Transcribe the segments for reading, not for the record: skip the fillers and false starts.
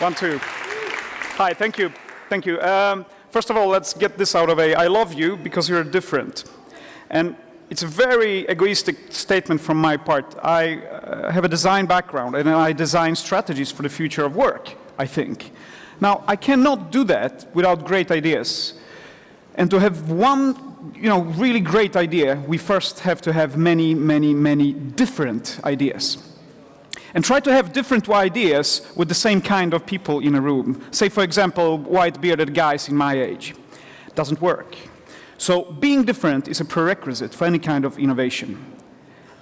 One, two. Hi, thank you. Thank you. First of all, let's get this out of the way. I love you because you're different. And it's a very egoistic statement from my part. I have a design background, and I design strategies for the future of work, I think. Now, I cannot do that without great ideas. And to have one, really great idea, we first have to have many, many, many different ideas. And try to have different ideas with the same kind of people in a room. Say, for example, white-bearded guys in my age. It doesn't work. So being different is a prerequisite for any kind of innovation.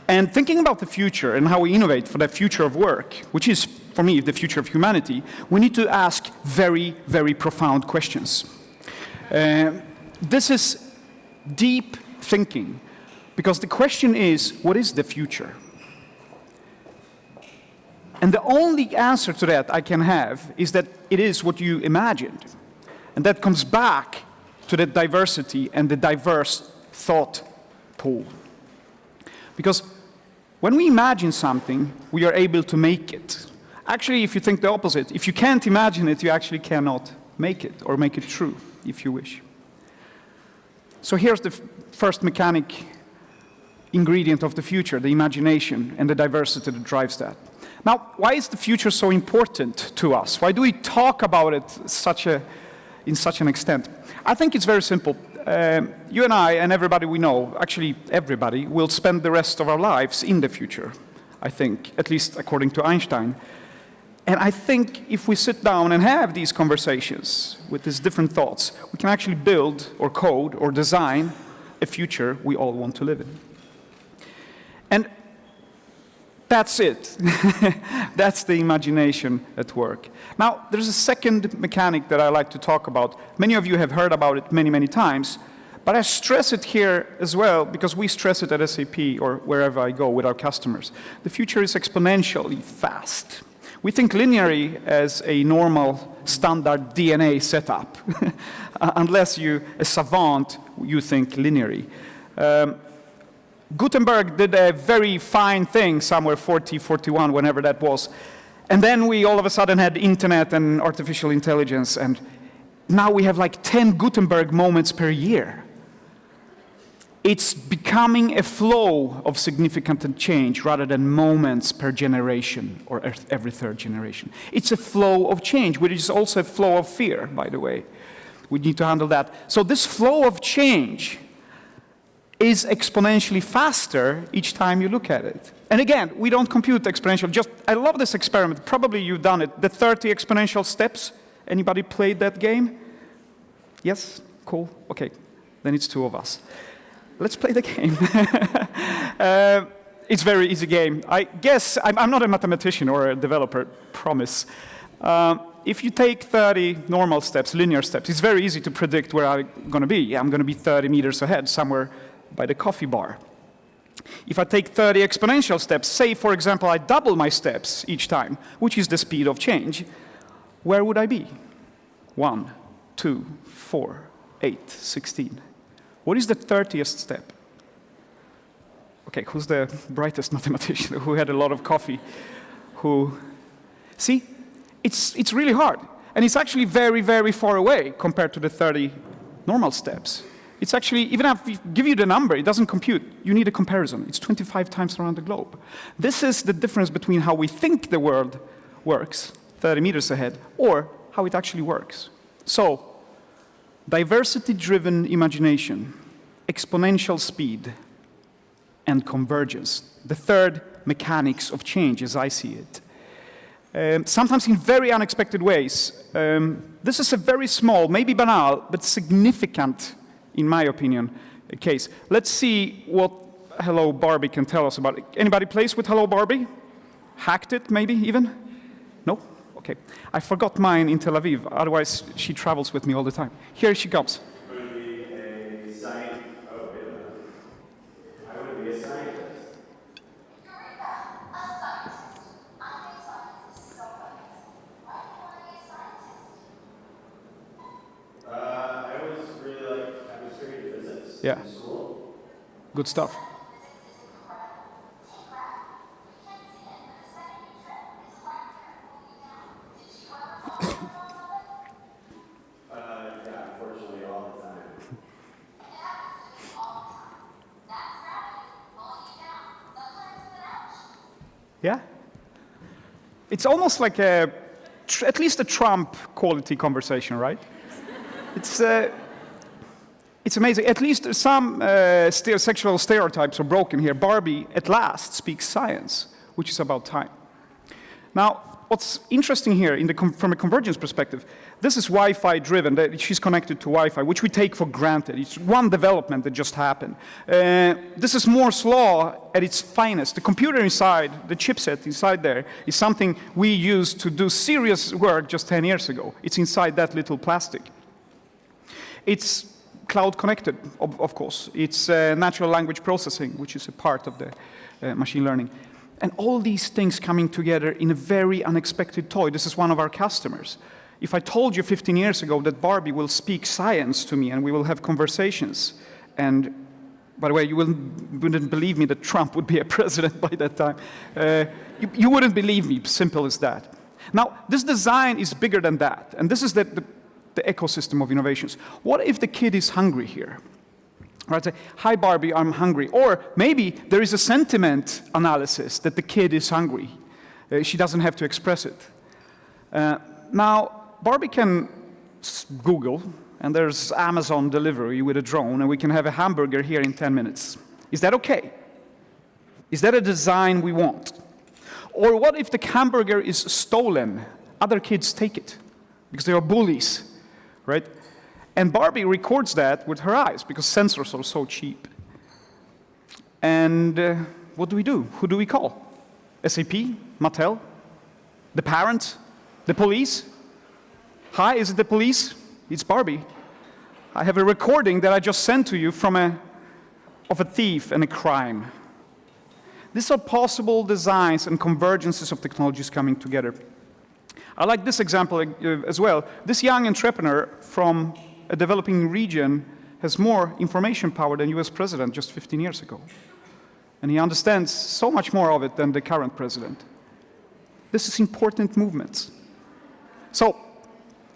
And thinking about the future and how we innovate for the future of work, which is, for me, the future of humanity, we need to ask very, very profound questions. This is deep thinking, because the question is, what is the future? And the only answer to that I can have is that it is what you imagined. And that comes back to the diversity and the diverse thought pool. Because when we imagine something, we are able to make it. Actually, if you think the opposite, if you can't imagine it, you actually cannot make it, or make it true, if you wish. So here's the first mechanic ingredient of the future, the imagination and the diversity that drives that. Now, why is the future so important to us? Why do we talk about it in such an extent? I think it's very simple. You and I and everybody we know, actually everybody, will spend the rest of our lives in the future, I think, at least according to Einstein. And I think if we sit down and have these conversations with these different thoughts, we can actually build or code or design a future we all want to live in. And that's it. That's the imagination at work. Now, there's a second mechanic that I like to talk about. Many of you have heard about it many, many times, but I stress it here as well because we stress it at SAP or wherever I go with our customers. The future is exponentially fast. We think linearly as a normal standard DNA setup. Unless you're a savant, you think linearly. Gutenberg did a very fine thing somewhere 40, 41, whenever that was. And then we all of a sudden had internet and artificial intelligence, and now we have like 10 Gutenberg moments per year. It's becoming a flow of significant change rather than moments per generation or every third generation. It's a flow of change, which is also a flow of fear, by the way. We need to handle that. So this flow of change is exponentially faster each time you look at it. And again, we don't compute exponential. I love this experiment. Probably you've done it. The 30 exponential steps. Anybody played that game? Yes? Cool. Okay. Then it's two of us. Let's play the game. It's a very easy game. I guess I'm not a mathematician or a developer, promise. If you take 30 normal steps, linear steps, it's very easy to predict where I'm going to be. I'm going to be 30 meters ahead, somewhere by the coffee bar. If I take 30 exponential steps, say, for example, I double my steps each time, which is the speed of change, where would I be? 1, 2, 4, 8, 16. What is the 30th step? Okay, who's the brightest mathematician who had a lot of coffee? See, it's really hard. And it's actually very, very far away compared to the 30 normal steps. It's actually, even if we give you the number, it doesn't compute. You need a comparison. It's 25 times around the globe. This is the difference between how we think the world works, 30 meters ahead, or how it actually works. So, diversity-driven imagination, exponential speed, and convergence. The third mechanics of change, as I see it. Sometimes in very unexpected ways. This is a very small, maybe banal, but significant, in my opinion, case. Let's see what Hello Barbie can tell us about it. Anybody plays with Hello Barbie? Hacked it, maybe, even? No? Okay. I forgot mine in Tel Aviv, otherwise she travels with me all the time. Here she comes. I want to be a scientist. Oh, wait a minute. I want to be a scientist. I always really liked chemistry and physics Yeah. in school. Good stuff. Yeah? It's almost like at least a Trump quality conversation, right? It's amazing. At least some sexual stereotypes are broken here. Barbie, at last, speaks science, which is about time. Now, what's interesting here from a convergence perspective, this is Wi-Fi driven. She's connected to Wi-Fi, which we take for granted. It's one development that just happened. This is Moore's law at its finest. The computer inside, the chipset inside there, is something we used to do serious work just 10 years ago. It's inside that little plastic. It's cloud connected, of course. It's natural language processing, which is a part of the machine learning. And all these things coming together in a very unexpected toy. This is one of our customers. If I told you 15 years ago that Barbie will speak science to me and we will have conversations, and by the way, you wouldn't believe me that Trump would be a president by that time. You wouldn't believe me, simple as that. Now, this design is bigger than that, and this is the ecosystem of innovations. What if the kid is hungry here? Right, say, hi Barbie, I'm hungry. Or maybe there is a sentiment analysis that the kid is hungry. She doesn't have to express it. Now, Barbie can Google, and there's Amazon delivery with a drone, and we can have a hamburger here in 10 minutes. Is that okay? Is that a design we want? Or what if the hamburger is stolen? Other kids take it because they are bullies, right? And Barbie records that with her eyes because sensors are so cheap. And what do we do? Who do we call? SAP? Mattel? The parent? The police? Hi, is it the police? It's Barbie. I have a recording that I just sent to you of a thief and a crime. These are possible designs and convergences of technologies coming together. I like this example as well. This young entrepreneur from a developing region has more information power than US president just 15 years ago. And he understands so much more of it than the current president. This is important movements. So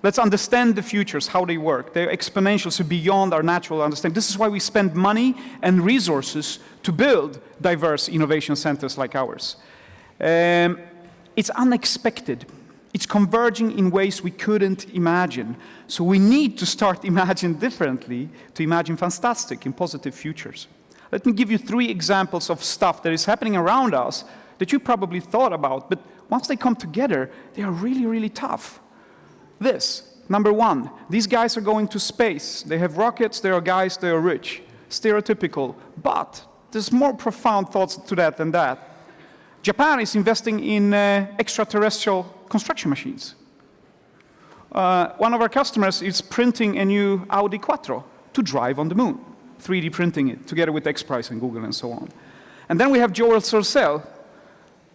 let's understand the futures, how they work. They're exponential, so beyond our natural understanding. This is why we spend money and resources to build diverse innovation centers like ours. It's unexpected. It's converging in ways we couldn't imagine. So we need to start imagining differently to imagine fantastic and positive futures. Let me give you 3 examples of stuff that is happening around us that you probably thought about, but once they come together, they are really, really tough. This, number 1, these guys are going to space. They have rockets, they are guys, they are rich. Stereotypical, but there's more profound thoughts to that than that. Japan is investing in extraterrestrial construction machines. One of our customers is printing a new Audi Quattro to drive on the moon, 3D printing it, together with XPRIZE and Google and so on. And then we have Joel Sorcel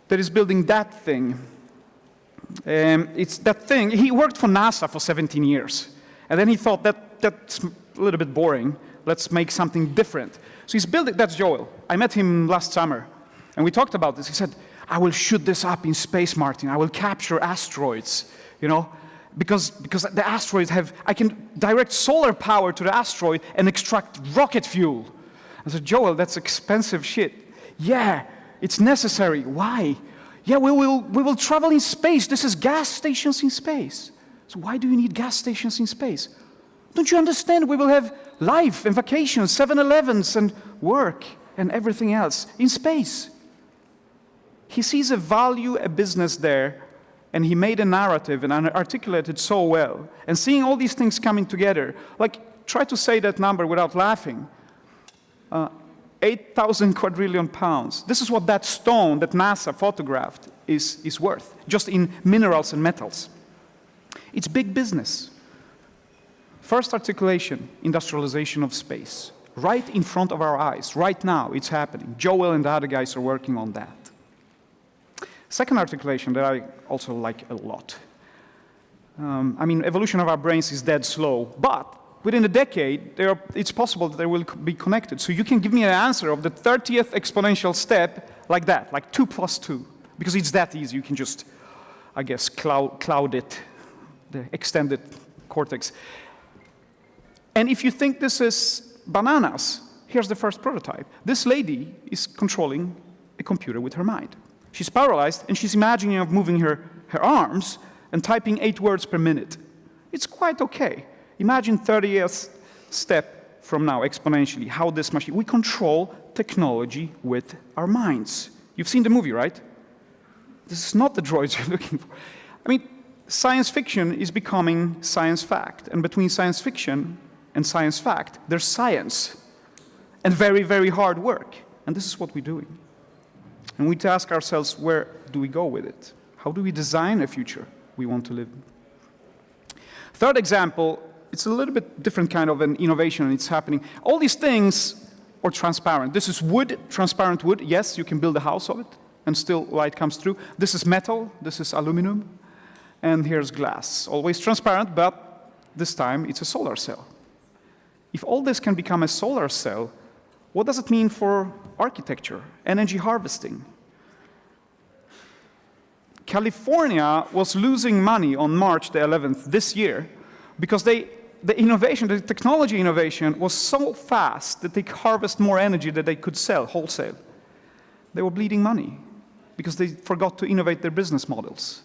that is building that thing. It's that thing. He worked for NASA for 17 years. And then he thought that's a little bit boring. Let's make something different. So he's building, that's Joel. I met him last summer. And we talked about this. He said, I will shoot this up in space, Martin. I will capture asteroids, you know, because the asteroids I can direct solar power to the asteroid and extract rocket fuel. I said, Joel, that's expensive shit. Yeah, it's necessary. Why? Yeah, we will travel in space. This is gas stations in space. So why do you need gas stations in space? Don't you understand? We will have life and vacations, 7-Elevens and work and everything else in space. He sees a value, a business there, and he made a narrative and articulated so well. And seeing all these things coming together, like try to say that number without laughing. 8,000 quadrillion pounds. This is what that stone that NASA photographed is worth, just in minerals and metals. It's big business. First articulation, industrialization of space. Right in front of our eyes, right now, it's happening. Joel and the other guys are working on that. Second articulation that I also like a lot. I mean, evolution of our brains is dead slow, but within a decade, it's possible that they will be connected. So you can give me an answer of the 30th exponential step like that, like 2 + 2, because it's that easy. You can just, I guess, cloud it, the extended cortex. And if you think this is bananas, here's the first prototype. This lady is controlling a computer with her mind. She's paralyzed, and she's imagining of moving her arms and typing 8 words per minute. It's quite okay. Imagine 30 years step from now, exponentially, how this machine... We control technology with our minds. You've seen the movie, right? This is not the droids you're looking for. I mean, science fiction is becoming science fact. And between science fiction and science fact, there's science. And very, very hard work. And this is what we're doing. And we need to ask ourselves, where do we go with it? How do we design a future we want to live in? Third example, it's a little bit different kind of an innovation, and it's happening. All these things are transparent. This is wood, transparent wood. Yes, you can build a house of it, and still light comes through. This is metal, this is aluminum, and here's glass. Always transparent, but this time it's a solar cell. If all this can become a solar cell, what does it mean for architecture, energy harvesting? California was losing money on March the 11th this year because the innovation, the technology innovation was so fast that they harvest more energy that they could sell wholesale. They were bleeding money because they forgot to innovate their business models.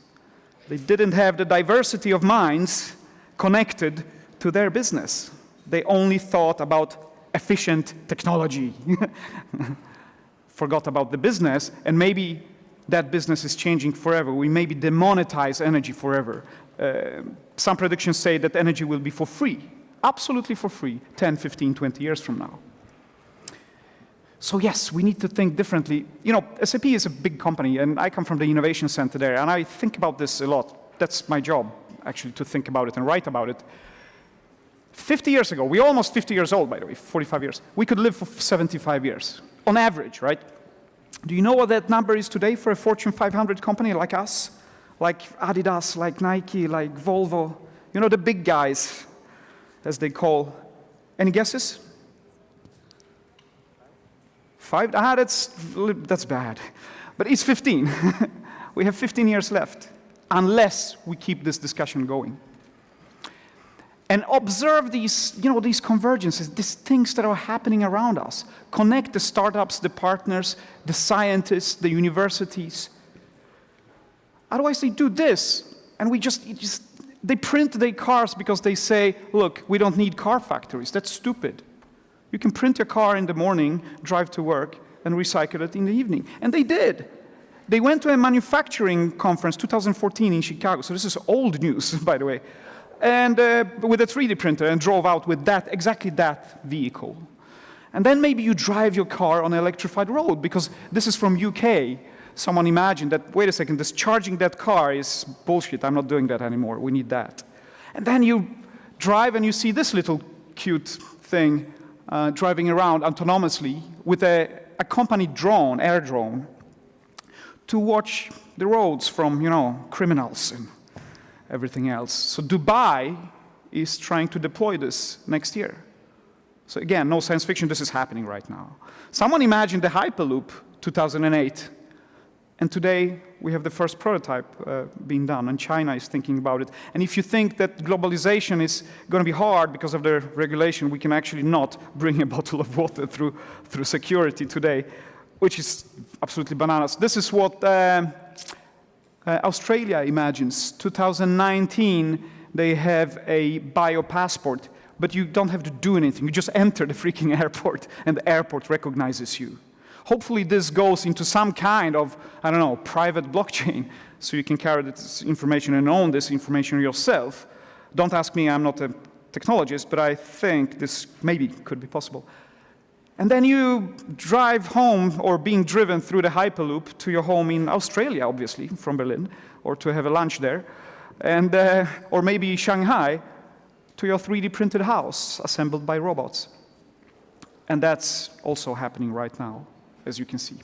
They didn't have the diversity of minds connected to their business. They only thought about efficient technology. Forgot about the business, and maybe that business is changing forever. We maybe demonetize energy forever. Some predictions say that energy will be for free, absolutely for free, 10, 15, 20 years from now. So yes, we need to think differently. You know, SAP is a big company, and I come from the innovation center there, and I think about this a lot. That's my job, actually, to think about it and write about it. 50 years ago, we're almost 50 years old, by the way, 45 years. We could live for 75 years, on average, right? Do you know what that number is today for a Fortune 500 company like us? Like Adidas, like Nike, like Volvo? You know, the big guys, as they call. Any guesses? 5? That's bad. But it's 15. We have 15 years left, unless we keep this discussion going. And observe these, you know, these convergences, these things that are happening around us. Connect the startups, the partners, the scientists, the universities. Otherwise, they do this, and they print their cars because they say, look, we don't need car factories. That's stupid. You can print your car in the morning, drive to work, and recycle it in the evening. And they did. They went to a manufacturing conference, 2014 in Chicago. So this is old news, by the way. And with a 3D printer, and drove out with that, exactly that vehicle. And then maybe you drive your car on an electrified road, because this is from UK. Someone imagined that, wait a second, this charging that car is bullshit. I'm not doing that anymore. We need that. And then you drive and you see this little cute thing driving around autonomously with a accompanied drone, air drone, to watch the roads from, you know, criminals and everything else. So Dubai is trying to deploy this next year. So again, no science fiction, this is happening right now. Someone imagined the Hyperloop 2008, and today we have the first prototype being done, and China is thinking about it. And if you think that globalization is going to be hard because of the regulation, we can actually not bring a bottle of water through security today, which is absolutely bananas. This is what Australia imagines. 2019, they have a bio-passport, but you don't have to do anything. You just enter the freaking airport, and the airport recognizes you. Hopefully this goes into some kind of, I don't know, private blockchain, so you can carry this information and own this information yourself. Don't ask me, I'm not a technologist, but I think this maybe could be possible. And then you drive home, or being driven through the Hyperloop to your home in Australia, obviously, from Berlin, or to have a lunch there, and or maybe Shanghai, to your 3D printed house assembled by robots. And that's also happening right now, as you can see.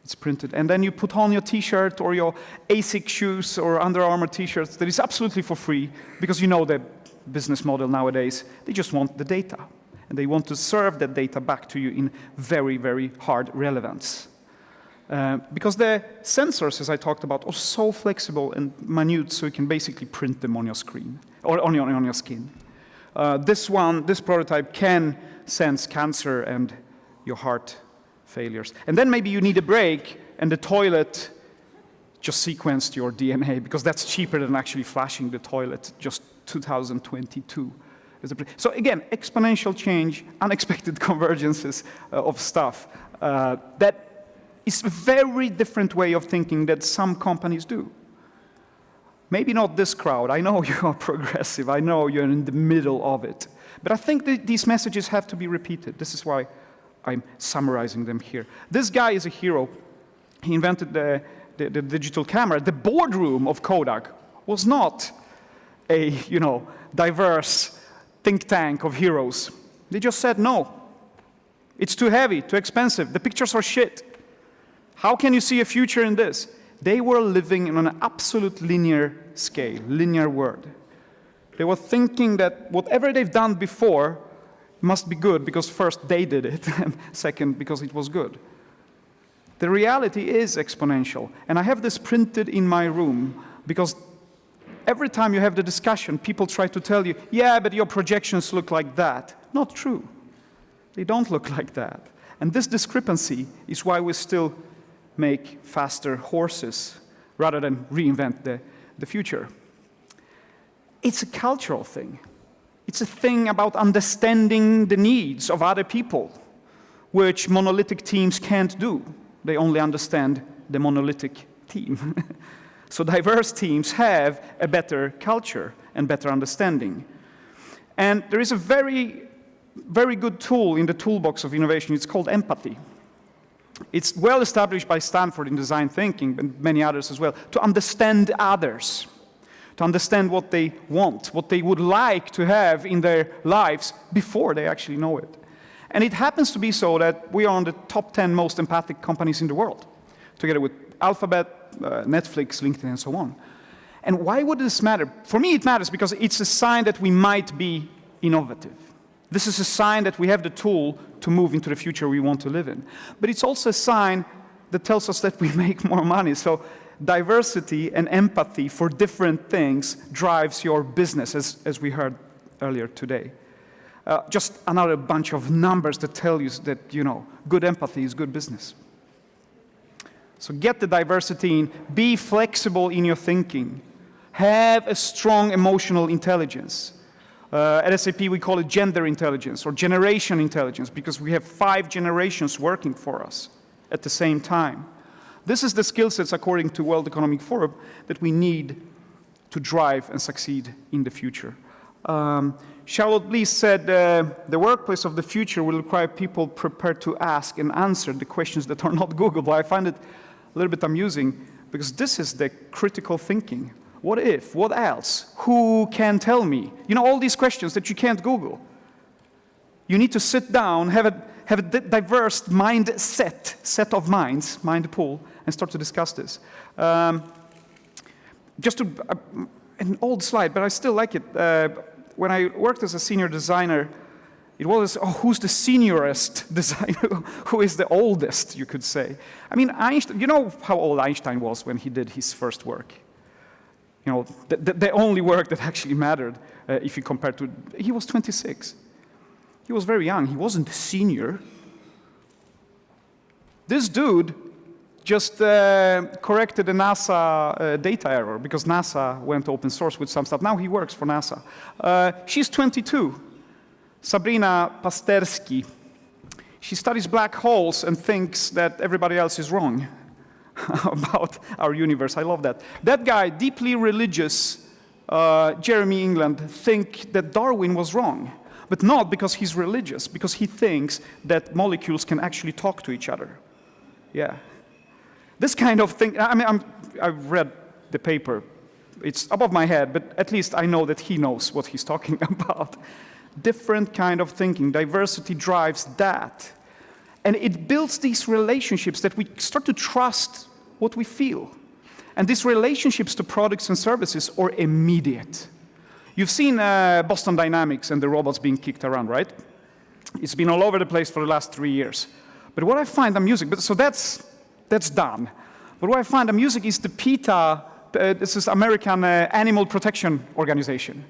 It's printed. And then you put on your t-shirt or your ASIC shoes or Under Armour t-shirts that is absolutely for free, because you know the business model nowadays. They just want the data. And they want to serve that data back to you in very, very hard relevance. Because the sensors, as I talked about, are so flexible and minute, so you can basically print them on your screen, or on your skin. This prototype can sense cancer and your heart failures. And then maybe you need a break, and the toilet just sequenced your DNA, because that's cheaper than actually flashing the toilet, just 2022. So again, exponential change, unexpected convergences of stuff. That is a very different way of thinking that some companies do. Maybe not this crowd. I know you are progressive. I know you're in the middle of it. But I think that these messages have to be repeated. This is why I'm summarizing them here. This guy is a hero. He invented the digital camera. The boardroom of Kodak was not a, diverse think tank of heroes. They just said, no, it's too heavy, too expensive. The pictures are shit. How can you see a future in this? They were living on an absolute linear scale, linear world. They were thinking that whatever they've done before must be good because first they did it, and second because it was good. The reality is exponential. And I have this printed in my room because every time you have the discussion, people try to tell you, yeah, but your projections look like that. Not true. They don't look like that. And this discrepancy is why we still make faster horses rather than reinvent the future. It's a cultural thing. It's a thing about understanding the needs of other people, which monolithic teams can't do. They only understand the monolithic team. So diverse teams have a better culture and better understanding. And there is a very, very good tool in the toolbox of innovation. It's called empathy. It's well established by Stanford in design thinking, and many others as well, to understand others, to understand what they want, what they would like to have in their lives before they actually know it. And it happens to be so that we are on the top 10 most empathic companies in the world, together with Alphabet, Netflix, LinkedIn, and so on. And why would this matter? For me, it matters because it's a sign that we might be innovative. This is a sign that we have the tool to move into the future we want to live in. But it's also a sign that tells us that we make more money. So diversity and empathy for different things drives your business, as we heard earlier today. Just another bunch of numbers that tell you that, good empathy is good business. So get the diversity in, be flexible in your thinking, have a strong emotional intelligence. At SAP, we call it gender intelligence or generation intelligence because we have 5 generations working for us at the same time. This is the skill sets, according to World Economic Forum, that we need to drive and succeed in the future. Charlotte Bliss said, the workplace of the future will require people prepared to ask and answer the questions that are not Googleable. I find it a little bit amusing because this is the critical thinking. What if? What else? Who can tell me? All these questions that you can't Google. You need to sit down, have a diverse set of minds, mind pool, and start to discuss this. Just an old slide, but I still like it. When I worked as a senior designer, it was, who's the seniorest designer? Who is the oldest, you could say? I mean, Einstein, you know how old Einstein was when he did his first work? The only work that actually mattered, if you compare to, he was 26. He was very young. He wasn't a senior. This dude just corrected a NASA data error because NASA went open source with some stuff. Now he works for NASA. She's 22, Sabrina Pasterski. She studies black holes and thinks that everybody else is wrong about our universe. I love that. That guy, deeply religious, Jeremy England, think that Darwin was wrong. But not because he's religious, because he thinks that molecules can actually talk to each other. Yeah. This kind of thing, I've read the paper. It's above my head, but at least I know that he knows what he's talking about. Different kind of thinking. Diversity drives that. And it builds these relationships that we start to trust what we feel. And these relationships to products and services are immediate. You've seen Boston Dynamics and the robots being kicked around, right? It's been all over the place for the last 3 years. But what I find amusing, so that's done. But what I find amusing is the PETA, this is American Animal Protection Organization.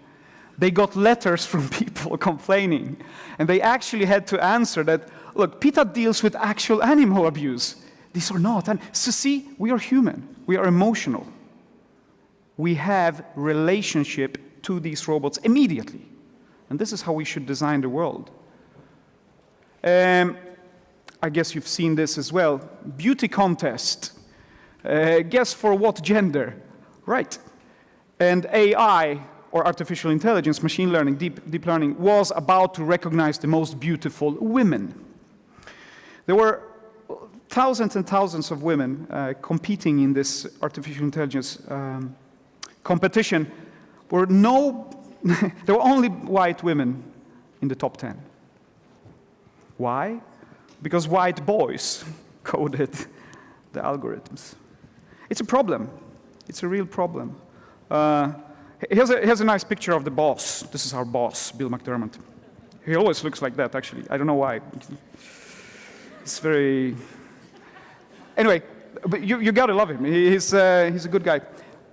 They got letters from people complaining. And they actually had to answer that, look, PETA deals with actual animal abuse. these are not. And so see, we are human. We are emotional. We have relationship to these robots immediately. And this is how we should design the world. I guess you've seen this as well. Beauty contest. Guess for what gender? Right. And AI, or artificial intelligence, machine learning, deep learning, was about to recognize the most beautiful women. There were thousands and thousands of women competing in this artificial intelligence competition. There were only white women in the top 10. Why? Because white boys coded the algorithms. It's a problem. It's a real problem. Here's a nice picture of the boss. This is our boss, Bill McDermott. He always looks like that, actually. I don't know why. It's very... Anyway, but you gotta love him. He's a good guy.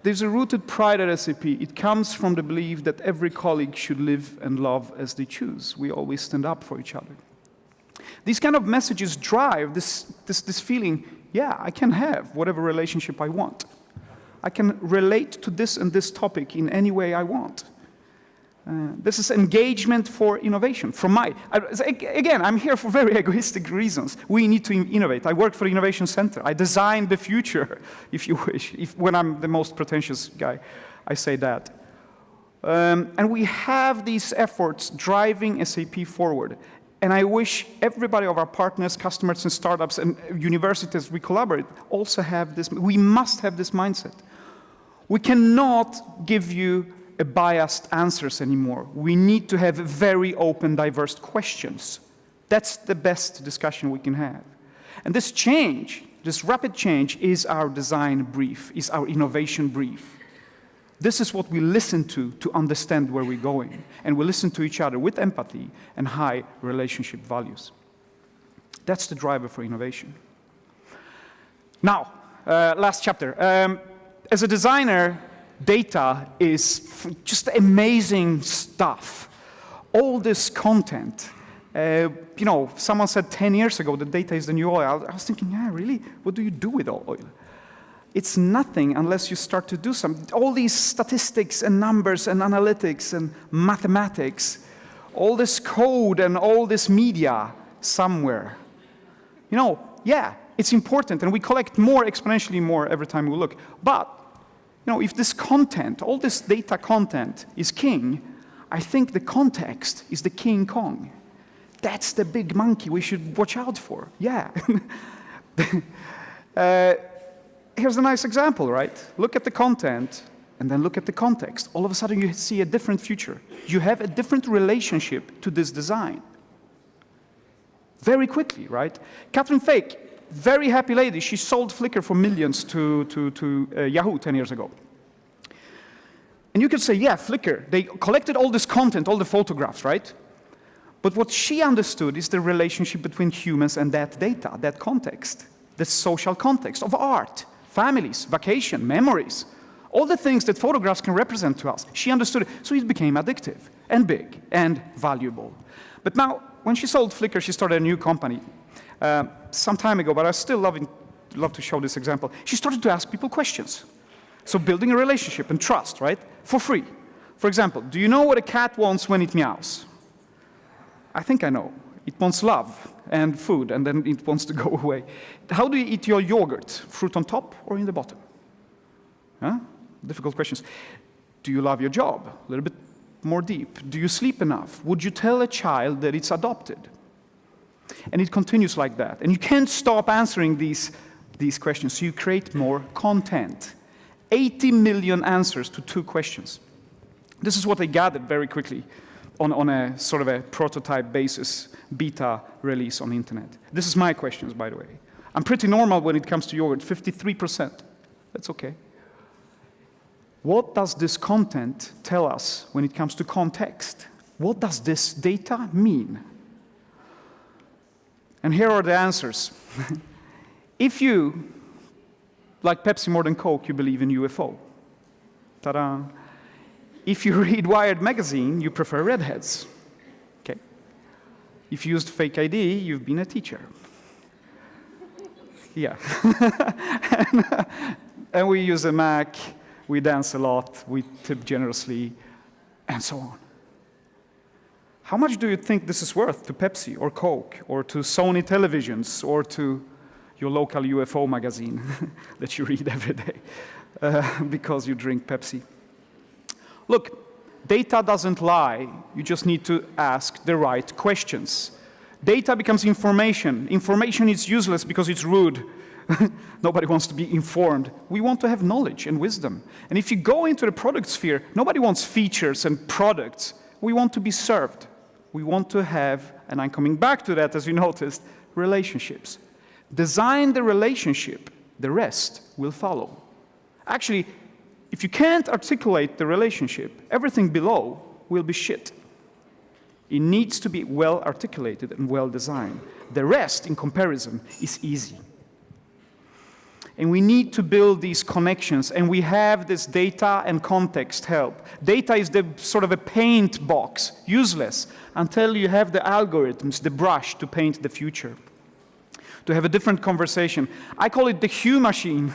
There's a rooted pride at SAP. It comes from the belief that every colleague should live and love as they choose. We always stand up for each other. These kind of messages drive this feeling, yeah, I can have whatever relationship I want. I can relate to this and this topic in any way I want. This is engagement for innovation. Again, I'm here for very egoistic reasons. We need to innovate. I work for the Innovation Center. I design the future, if you wish. When I'm the most pretentious guy, I say that. And we have these efforts driving SAP forward. And I wish everybody of our partners, customers, and startups, and universities we collaborate also have this. We must have this mindset. We cannot give you biased answers anymore. We need to have very open, diverse questions. That's the best discussion we can have. And this change, this rapid change, is our design brief, is our innovation brief. This is what we listen to understand where we're going. And we listen to each other with empathy and high relationship values. That's the driver for innovation. Now, last chapter. As a designer, data is just amazing stuff. All this content. Someone said 10 years ago that data is the new oil. I was thinking, yeah, really? What do you do with all oil? It's nothing unless you start to do something. All these statistics and numbers and analytics and mathematics, all this code and all this media somewhere. Yeah, it's important, and we collect exponentially more every time we look. But, if this content, all this data content is king, I think the context is the King Kong. That's the big monkey we should watch out for. Yeah. Here's a nice example, right? Look at the content, and then look at the context. All of a sudden, you see a different future. You have a different relationship to this design. Very quickly, right? Catherine Fake, very happy lady. She sold Flickr for millions to Yahoo 10 years ago. And you could say, yeah, Flickr, they collected all this content, all the photographs, right? But what she understood is the relationship between humans and that data, that context, the social context of art, families, vacation, memories, all the things that photographs can represent to us. She understood it, so it became addictive and big and valuable. But now, when she sold Flickr, she started a new company some time ago, but I still love to show this example. She started to ask people questions. So building a relationship and trust, right, for free. For example, do you know what a cat wants when it meows? I think I know. It wants love and food, and then it wants to go away. How do you eat your yogurt? Fruit on top or in the bottom? Huh? Difficult questions. Do you love your job? A little bit more deep. Do you sleep enough? Would you tell a child that it's adopted? And it continues like that. And you can't stop answering these questions, so you create more content. 80 million answers to 2 questions. This is what I gathered very quickly on a sort of a prototype basis, beta release on the internet. This is my questions, by the way. I'm pretty normal when it comes to yogurt, 53%. That's okay. What does this content tell us when it comes to context? What does this data mean? And here are the answers. If you, like Pepsi more than Coke, you believe in UFO. Ta-da. If you read Wired magazine, you prefer redheads. Okay. If you used fake ID, you've been a teacher. Yeah. and we use a Mac, we dance a lot, we tip generously, and so on. How much do you think this is worth to Pepsi or Coke or to Sony televisions or to your local UFO magazine that you read every day because you drink Pepsi? Look, data doesn't lie. You just need to ask the right questions. Data becomes information. Information is useless because it's rude. Nobody wants to be informed. We want to have knowledge and wisdom. And if you go into the product sphere, nobody wants features and products. We want to be served. We want to have, and I'm coming back to that as you noticed, relationships. Design the relationship, the rest will follow. Actually, if you can't articulate the relationship, everything below will be shit. It needs to be well articulated and well designed. The rest, in comparison, is easy. And we need to build these connections, and we have this data and context help. Data is the sort of a paint box, useless, until you have the algorithms, the brush to paint the future, to have a different conversation. I call it the Hue machine,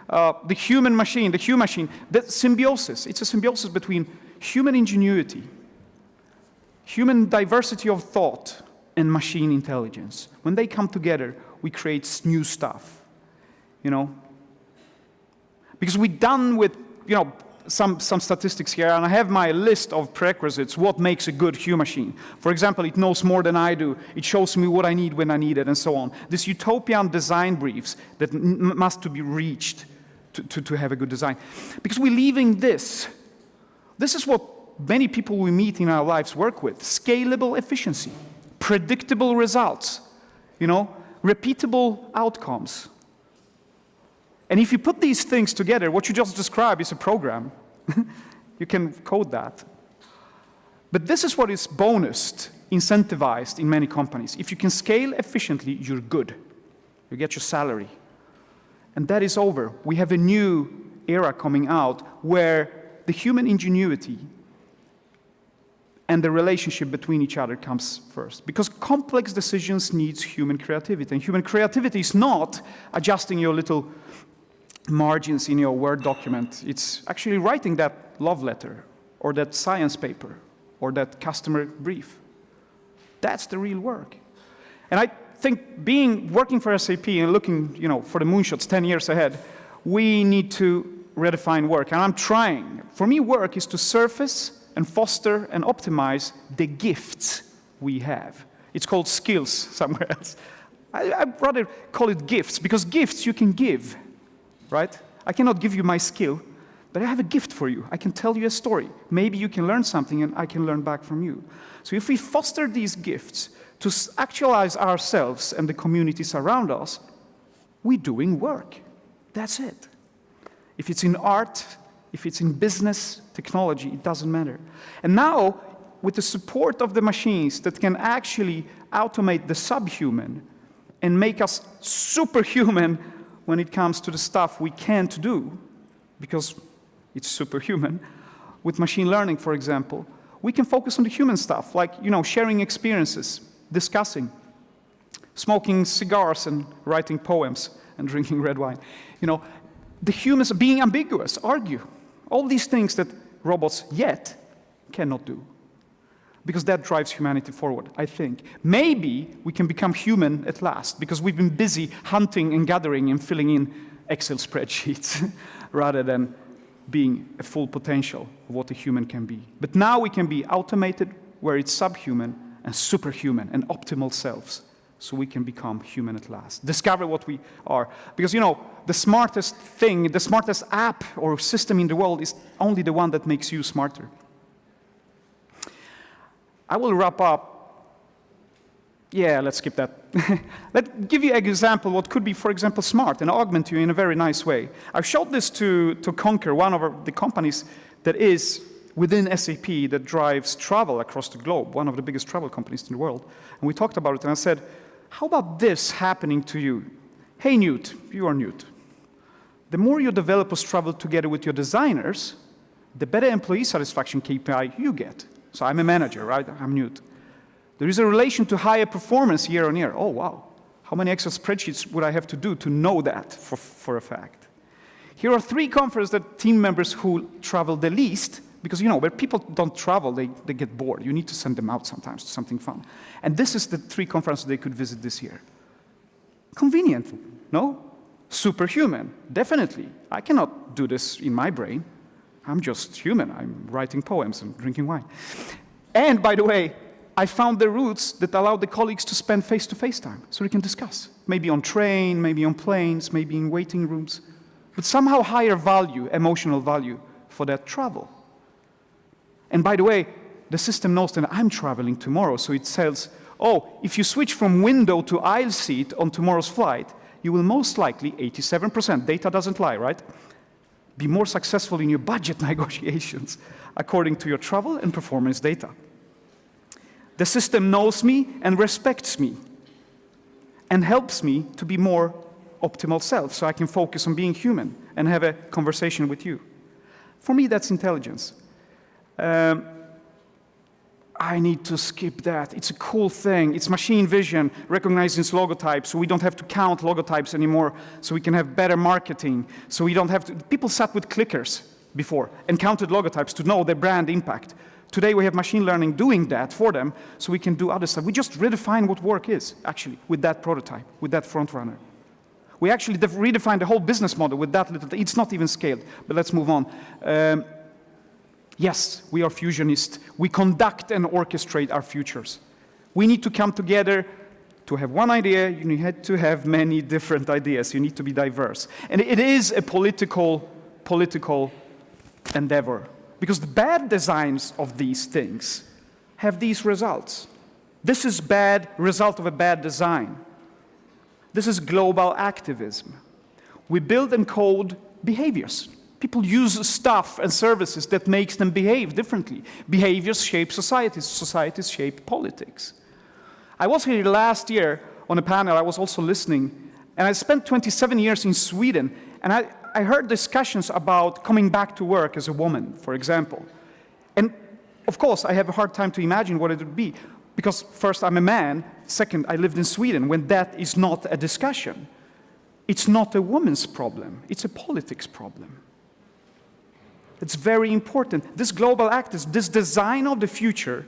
the human machine, the Hue machine, the symbiosis. It's a symbiosis between human ingenuity, human diversity of thought, and machine intelligence. When they come together, we create new stuff. You know, because we're done with, you know, some statistics here, and I have my list of prerequisites, what makes a good Hue machine. For example, it knows more than I do, it shows me what I need when I need it, and so on. This utopian design briefs that must to be reached to have a good design. Because we're leaving this. This is what many people we meet in our lives work with. Scalable efficiency, predictable results, you know, repeatable outcomes. And if you put these things together, what you just described is a program. You can code that. But this is what is bonused, incentivized in many companies. If you can scale efficiently, you're good. You get your salary. And that is over. We have a new era coming out where the human ingenuity and the relationship between each other comes first. Because complex decisions needs human creativity. And human creativity is not adjusting your little margins in your Word document. It's actually writing that love letter or that science paper or that customer brief. That's the real work. And I think working for SAP and looking, you know, for the moonshots 10 years ahead, we need to redefine work. And I'm trying. For me, work is to surface and foster and optimize the gifts we have. It's called skills somewhere else. I'd rather call it gifts, because gifts you can give. Right? I cannot give you my skill, but I have a gift for you. I can tell you a story. Maybe you can learn something and I can learn back from you. So if we foster these gifts to actualize ourselves and the communities around us, we're doing work. That's it. If it's in art, if it's in business, technology, it doesn't matter. And now, with the support of the machines that can actually automate the subhuman and make us superhuman when it comes to the stuff we can't do, because it's superhuman, with machine learning, for example, we can focus on the human stuff, like, you know, sharing experiences, discussing, smoking cigars and writing poems and drinking red wine. You know, the humans being ambiguous, argue, all these things that robots yet cannot do. Because that drives humanity forward, I think. Maybe we can become human at last, because we've been busy hunting and gathering and filling in Excel spreadsheets rather than being a full potential of what a human can be. But now we can be automated where it's subhuman and superhuman and optimal selves, so we can become human at last. Discover what we are. Because, you know, the smartest thing, the smartest app or system in the world is only the one that makes you smarter. I will wrap up. Yeah, let's skip that. Let's give you an example what could be, for example, smart and augment you in a very nice way. I showed this to Concur, one of the companies that is within SAP that drives travel across the globe, one of the biggest travel companies in the world. And we talked about it, and I said, how about this happening to you? Hey, Newt, you are Newt. The more your developers travel together with your designers, the better employee satisfaction KPI you get. So I'm a manager, right? I'm Newt. There is a relation to higher performance year on year. Oh, wow. How many Excel spreadsheets would I have to do to know that for a fact? Here are 3 conferences that team members who travel the least, because where people don't travel, they get bored. You need to send them out sometimes to something fun. And this is the 3 conferences they could visit this year. Convenient, no? Superhuman, definitely. I cannot do this in my brain. I'm just human. I'm writing poems and drinking wine. And by the way, I found the routes that allow the colleagues to spend face-to-face time, so we can discuss. Maybe on train, maybe on planes, maybe in waiting rooms, but somehow higher value, emotional value for that travel. And by the way, the system knows that I'm traveling tomorrow, so it says, oh, if you switch from window to aisle seat on tomorrow's flight, you will most likely, 87%, data doesn't lie, right? Be more successful in your budget negotiations according to your travel and performance data. The system knows me and respects me and helps me to be more optimal self so I can focus on being human and have a conversation with you. For me, that's intelligence. I need to skip that. It's a cool thing. It's machine vision, recognizing logotypes, so we don't have to count logotypes anymore, so we can have better marketing, so we don't have to... People sat with clickers before and counted logotypes to know their brand impact. Today we have machine learning doing that for them, so we can do other stuff. We just redefine what work is, actually, with that prototype, with that front runner. We actually redefined the whole business model with that little... It's not even scaled, but let's move on. Yes, we are fusionists. We conduct and orchestrate our futures. We need to come together to have one idea. You need to have many different ideas. You need to be diverse. And it is a political endeavor, because the bad designs of these things have these results. This is bad result of a bad design. This is global activism. We build and code behaviors. People use stuff and services that makes them behave differently. Behaviors shape societies. Societies shape politics. I was here last year on a panel. I was also listening. And I spent 27 years in Sweden. And I heard discussions about coming back to work as a woman, for example. And of course, I have a hard time to imagine what it would be. Because first, I'm a man. Second, I lived in Sweden when that is not a discussion. It's not a woman's problem. It's a politics problem. It's very important. This global activism, this design of the future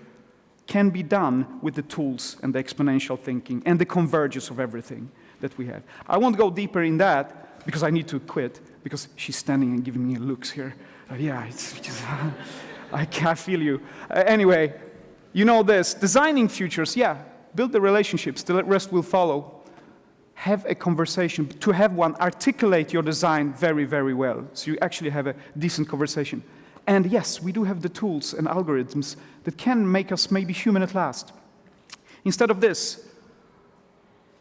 can be done with the tools and the exponential thinking and the convergence of everything that we have. I won't go deeper in that because I need to quit, because she's standing and giving me looks here. Yeah, it's just, I feel you. Anyway, you know this, designing futures, yeah, build the relationships, the rest will follow. Have a conversation. To have one, articulate your design very, very well, so you actually have a decent conversation. And yes, we do have the tools and algorithms that can make us maybe human at last. Instead of this,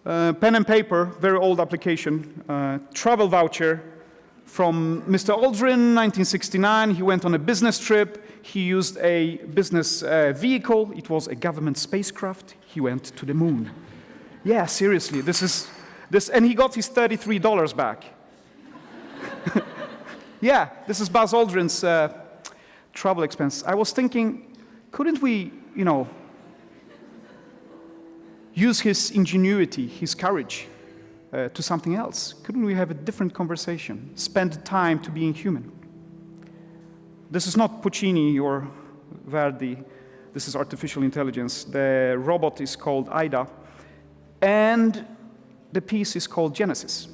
pen and paper, very old application, travel voucher from Mr. Aldrin, 1969. He went on a business trip. He used a business vehicle. It was a government spacecraft. He went to the moon. Yeah, seriously, and he got his $33 back. Yeah, this is Buzz Aldrin's travel expense. I was thinking, couldn't we, use his ingenuity, his courage, to something else? Couldn't we have a different conversation? Spend time to being human. This is not Puccini or Verdi. This is artificial intelligence. The robot is called Ada. And the piece is called Genesis.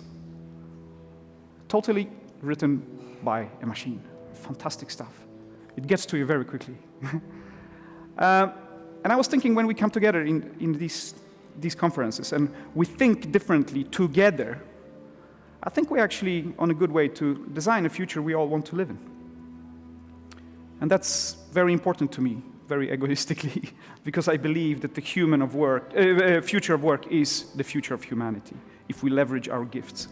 Totally written by a machine. Fantastic stuff. It gets to you very quickly. And I was thinking, when we come together in these conferences and we think differently together, I think we're actually on a good way to design a future we all want to live in. And that's very important to me, very egoistically, because I believe that the future of work is the future of humanity, if we leverage our gifts.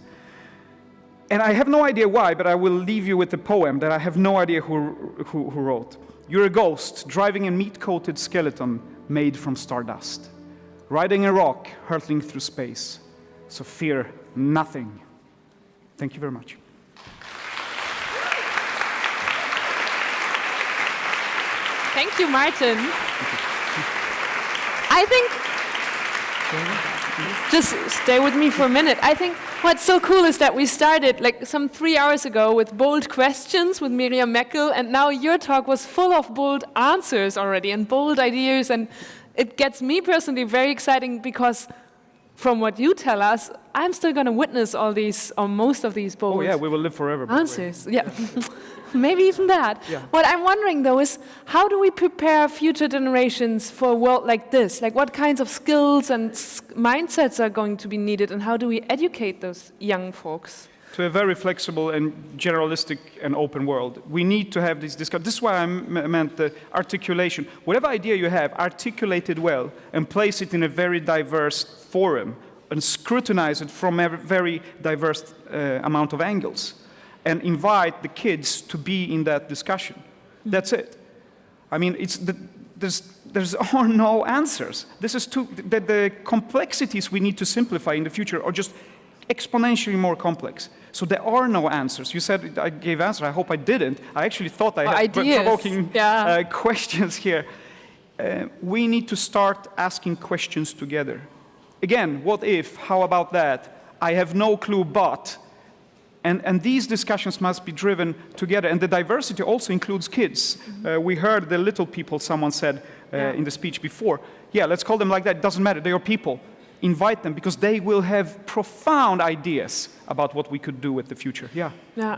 And I have no idea why, but I will leave you with a poem that I have no idea who wrote. You're a ghost, driving a meat-coated skeleton made from stardust, riding a rock, hurtling through space. So fear nothing. Thank you very much. Thank you, Martin. I think just stay with me for a minute. I think what's so cool is that we started like some 3 hours ago with bold questions with Miriam Meckel, and now your talk was full of bold answers already and bold ideas, and it gets me personally very exciting because from what you tell us, I'm still going to witness all these, or most of these bold Oh yeah, we will live forever. by the way. answers. Yeah. Maybe even that. Yeah. What I'm wondering though is, how do we prepare future generations for a world like this? Like what kinds of skills and mindsets are going to be needed, and how do we educate those young folks? To a very flexible and generalistic and open world. We need to have this discussion. This is why I meant the articulation. Whatever idea you have, articulate it well and place it in a very diverse forum and scrutinize it from a very diverse amount of angles and invite the kids to be in that discussion. That's it. I mean, there's are no answers. This is the complexities we need to simplify in the future are just exponentially more complex. So there are no answers. You said I gave answers. I hope I didn't. I actually thought I had ideas. provoking Yeah. questions here. We need to start asking questions together. Again, what if, how about that? I have no clue, but. And these discussions must be driven together. And the diversity also includes kids. We heard the little people, someone said in the speech before. Yeah, let's call them like that. It doesn't matter. They are people. Invite them because they will have profound ideas about what we could do with the future. Yeah. Yeah.